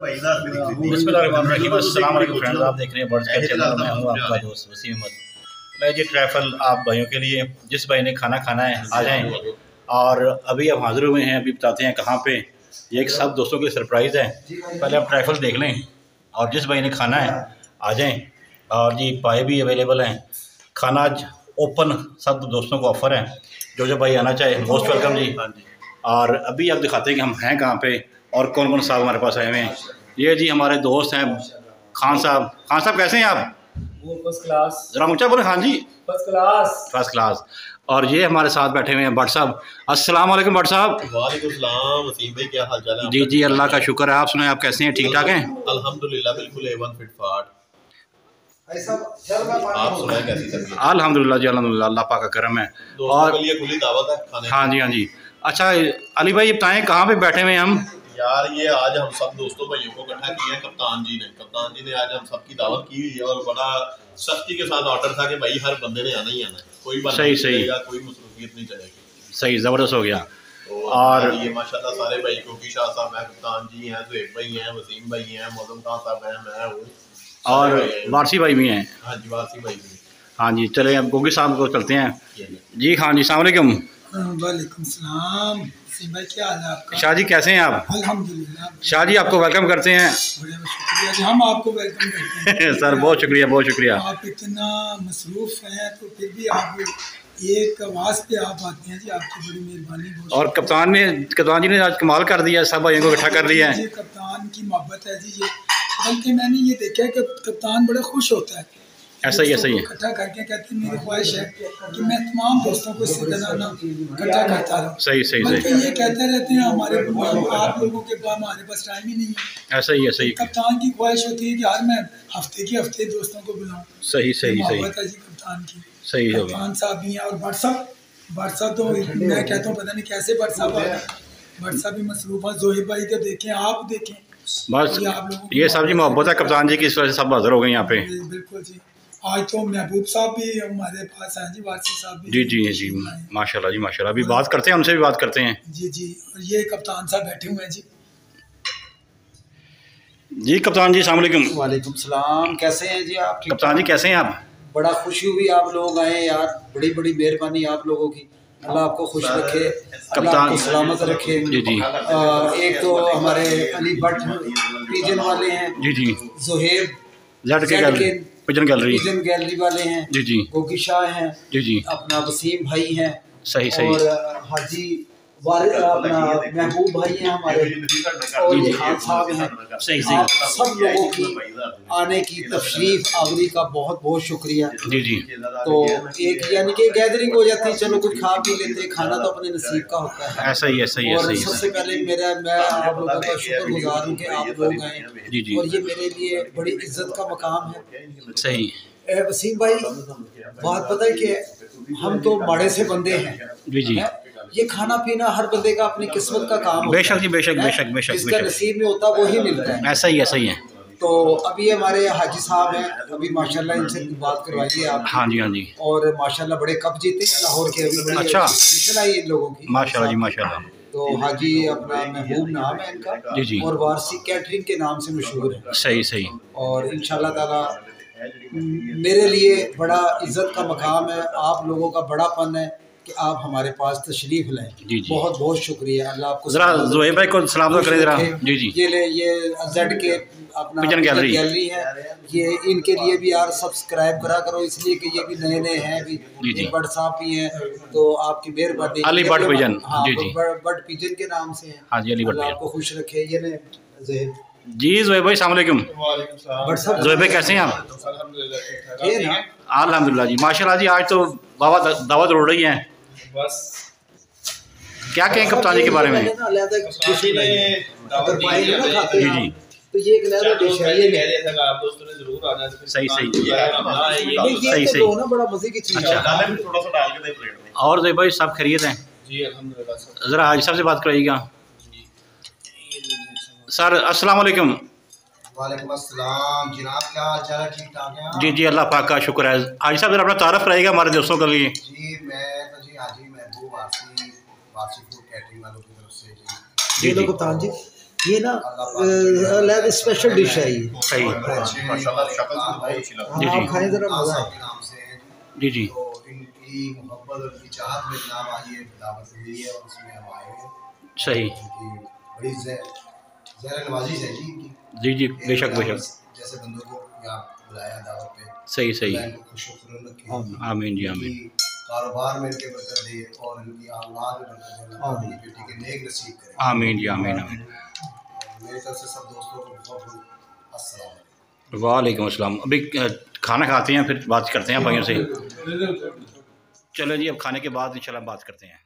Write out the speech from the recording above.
बिस्मिल्लाहिर्रहमानिर्रहीम। अस्सलाम वालेकुम फ्रेंड्स, आप देख रहे हैं बर्ड्स का चैनल। मैं हूं आपका दोस्त वसीम अहमद। मैं जी ट्रैफल आप भाइयों के लिए, जिस भाई ने खाना खाना है आ जाएं। और अभी हम हाजिर हुए हैं, अभी बताते हैं कहाँ पे। ये एक सब दोस्तों के सरप्राइज़ है। पहले आप ट्रैफल देख लें और जिस भाई ने खाना है आ जाएँ। और जी पाए भी अवेलेबल हैं। खाना आज ओपन सब दोस्तों को ऑफ़र है। जो भाई आना चाहे मोस्ट वेलकम जी। और अभी आप दिखाते हैं कि हम हैं कहाँ पे और कौन कौन साहब हमारे पास आए हुए हैं। ये जी हमारे दोस्त हैं खान साहब। खान साहब कैसे हैं आप? वो फर्स्ट क्लास। ज़रा ऊँचा बोले। खान जी फर्स्ट क्लास। First class. और ये हमारे साथ बैठे हुए हैं भट्ट साहब। अस्सलाम वालेकुम भट्ट साहब। वालेकुम सलाम वसीम भाई, क्या हाल चाल है? जी जी अल्लाह का शुक्र है। आप सुनाएं, आप कैसे हैं? ठीक ठाक हैं? अल्हम्दुलिल्लाह बिल्कुल A1 फिट फाट। आप सुनाएं कैसी तबीयत? अल्हम्दुलिल्लाह जी अल्हम्दुलिल्लाह, अल्लाह पाक का करम है। और के लिए खुली दावत है खाने। हाँ जी हाँ जी। अच्छा अली भाई, ये बताएं कहाँ पे बैठे हुए हैं हम? यार ये आज हम सब दोस्तों भाइयों को इकट्ठा किया है कप्तान जी ने आज हम सबकी दावत की हुई है। और बड़ा सख्ती के साथ ऑर्डर था कि भाई हर बंदे ने आना ही आना है, कोई बंदा सही सही, कोई मसरूफियत नहीं चलेगी। सही ज़बरदस्त हो गया। तो और ये माशाल्लाह सारे भाई को शाह साहब हैं, कप्तान जी हैं, ज़ुहैब भाई हैं, वसीम भाई हैं, मौजम खान साहब हैं, मैं हूँ और वारसी भाई भी हैं। हाँ जी वारसी भाई भी। हाँ जी चले अब गोगी साहब को चलते हैं जी। खान जी अस्सलाम वालेकुम। वालेकुम सलाम। भाई क्या हाल है आपका? शाह जी कैसे हैं आप? अल्हम्दुलिल्लाह। शाह जी आपको वेलकम करते हैं। बड़े शुक्रिया जी, हम आपको वेलकम करते हैं। सर बहुत शुक्रिया बहुत शुक्रिया। आप इतना मसरूफ़ हैं तो फिर भी आप एक आवाज़ पे आप आते हैं जी, आपकी बड़ी मेहरबानी। और कप्तान जी ने आज कमाल कर दिया, सब भाइयों को इकट्ठा कर लिया है। कप्तान की मोहब्बत है जी ये। बल्कि मैंने ये देखा है कि कप्तान बड़ा खुश होता है। ऐसा ही इकट्ठा करके कहते हैं मेरी ख्वाहिश है कि मैं तमाम दोस्तों को इसी तरह ना इकट्ठा करता रहूं। सही सही सही। ये कहते रहते हैं हमारे आप लोगों के पास हमारे पास टाइम ही नहीं है। ऐसा ही ऐसा ही। कप्तान की ख्वाहिश होती है कि यार मैं हफ्ते दोस्तों को बुलाऊं। सही सही सही मोहब्बत है जी कप्तान की। सही हो गया। कप्तान साहब भी हैं और भट्ट साहब तो मैं कहता हूँ पता नहीं कैसे भट्ट साहब भी मसरूफ है। ज़ोहिब भाई को देखें, आप देखें, बस ये सब जी मोहब्बत है कप्तान जी की, इस वजह से सब हाजिर हो गए यहाँ पे। बिल्कुल जी। आज तो महबूब साहब भी हमारे पास हैं जी, वारसी साहब भी। जी जी जी माशाल्लाह जी माशाल्लाह। अभी बात करते हैं, उनसे भी बात करते हैं। जी जी। और ये कप्तान साहब बैठे हुए हैं जी। जी कप्तान जी अस्सलाम वालेकुम। वालेकुम सलाम। कैसे हैं जी आप? कप्तान जी कैसे हैं आप? बड़ा खुशी हुई आप लोग आए यार, बड़ी बड़ी मेहरबानी आप लोगों की। अल्लाह आपको खुश रखे, अल्लाह आपको सलामत रखे। जी जी। एक तो हमारे अली भट्ट पिजन वाले हैं, जी जी, ज़ुहैब पिजन गैलरी वाले हैं, जी जी, गोगी शाह हैं, जी जी, अपना वसीम भाई हैं, सही सही, और हाजी अपना महबूब भाई हैं हमारे, और खान साहब हैं। सही सही। सब लोगों की आने की तशरीफ आवरी का बहुत बहुत शुक्रिया। जी जी। तो एक यानी कि गैदरिंग हो जाती है, चलो कुछ खा पी लेते, खाना तो अपने नसीब का होता है। ऐसा ही ऐसा ही। और सबसे पहले मैं आप लोगों का शुक्रगुजार हूँ कि आप लोग आए। जी जी। और ये मेरे लिए बड़ी इज्जत का मकाम है। सही। वसीम भाई बात पता है कि हम तो माड़े से बंदे हैं। जी जी। ये खाना पीना हर बंदे का अपनी किस्मत का काम होता है। बेशक जी बेशक बेशक बेशक। इसका नसीब में होता वही मिलता है। ऐसा ही ऐसा ही है। तो अभी हमारे हाजी साहब हैं, अभी माशाल्लाह इनसे बात करवाइए आप। हाँ जी हाँ जी। और माशाल्लाह बड़े कप जीते हैं लाहौर के। अभी अच्छा आई इन लोगों की माशाल्लाह जी माशाल्लाह। तो हाजी अपना महबूब नाम है इनका। जी जी। और वारसी कैटरिंग के नाम से मशहूर है। सही सही। और इंशाल्लाह ताला मेरे लिए बड़ा इज्जत का मकाम है, आप लोगों का बड़ापन है कि आप हमारे पास तशरीफ लाएं। जी जी। बहुत बहुत शुक्रिया। अल्लाह आपको जरा ज़ोहैब भाई को सलाम करें जरा। जी जी। ये जेड के अपना पिजन गैलरी है, ये इनके लिए भी यार सब्सक्राइब करा करो, इसलिए कि ये भी नए नए हैं अभी। एक भट्ट साहब भी हैं, तो आपकी मेहरबानी। अली भट्ट पिजन। जी जी। भट्ट पिजन के नाम से है। हाँ जी अली भट्ट। आपको खुश रखे। ये ने जी ज़ोहैब भाई अस्सलाम वालेकुम। ज़ोहैब भाई कैसे हैं आप? अल्हम्दुलिल्लाह जी माशाल्लाह जी। आज तो बाबा दावत उड़ रही है। बस क्या कहें कप्तान जी के बारे में? जी जी। तो ये एक नया डिश है, ये आप दोस्तों ने जरूर आना। सही सही सही सही। बड़ा मजे की चीज है। थोड़ा सा डाल के दे प्लेट में। और ज़ोहैब भाई सब खैरियत हैं? जी अल्हम्दुलिल्लाह। ज़रा हाजी साहब से बात कराइएगा। सर अस्सलाम वालेकुम। वालेकुम अस्सलाम जनाब, क्या हाल चाल है? ठीक ठाक है? जी जी अल्लाह पाक का शुक्र है। हाजी साहब जरा अपना तारफ़ कराइएगा हमारे दोस्तों के लिए। जी मैं तो जी हाजी महबूब वारसी फूड कैटरिंग वालों की तरफ से जी। जी कप्तान जी। ये ना अलग स्पेशल डिश है ये। सही। माशाल्लाह शक्ल से बहुत अच्छी लग रही है। जी आप खाएं जरा, मजा के है। नाम से हैं जी जी तो इनकी मोहब्बत और इनकी चाहत में जनाब आज ये दावत मिली है और उसमें हम आए हैं। सही। इनकी बड़ी ज़हर नवाजी है जी इनकी। जी जी बेशक बेशक। जैसे बंदों को यहाँ बुलाया दावत पे। सही सही। आमीन जी आमीन। कारोबार में इनके बरकत दे और इनकी औलाद में बरकत दे, अपनी बेटी के नेक नसीब करे। आमीन जी आमीन आमीन। मेरी तरफ से सब दोस्तों को बहुत बहुत अस्सलाम वालेकुम। वालेकुम अस्सलाम। अभी खाना खाते हैं फिर बात करते हैं भाइयों से। चलो जी अब खाने के बाद इंशाल्लाह बात करते हैं।